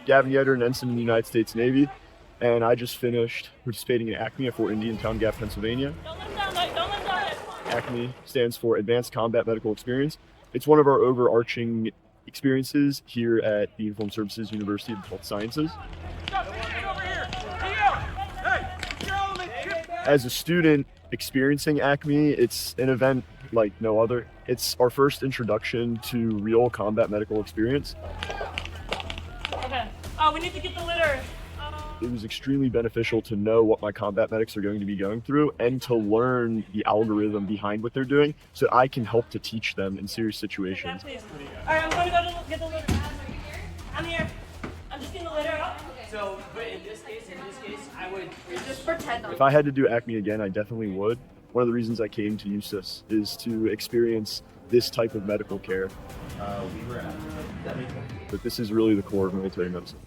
Gavin Yetter, an ensign in the United States Navy, and I just finished participating in ACME at Fort Indiantown Gap, Pennsylvania. ACME stands for Advanced Combat Medical Experience. It's one of our overarching experiences here at the Uniformed Services University of Health Sciences. As a student experiencing ACME, it's an event like no other. It's our first introduction to real combat medical experience. Okay. We need to get the litter. It was extremely beneficial to know what my combat medics are going to be going through and to learn the algorithm behind what they're doing so I can help to teach them in serious situations. All right, I'm going to go to get the litter. I'm here. I'm just getting the litter out. So, but in this case, I would just pretend. If I had to do ACME again, I definitely would. One of the reasons I came to USUS is to experience this type of medical care. But this is really the core of military medicine.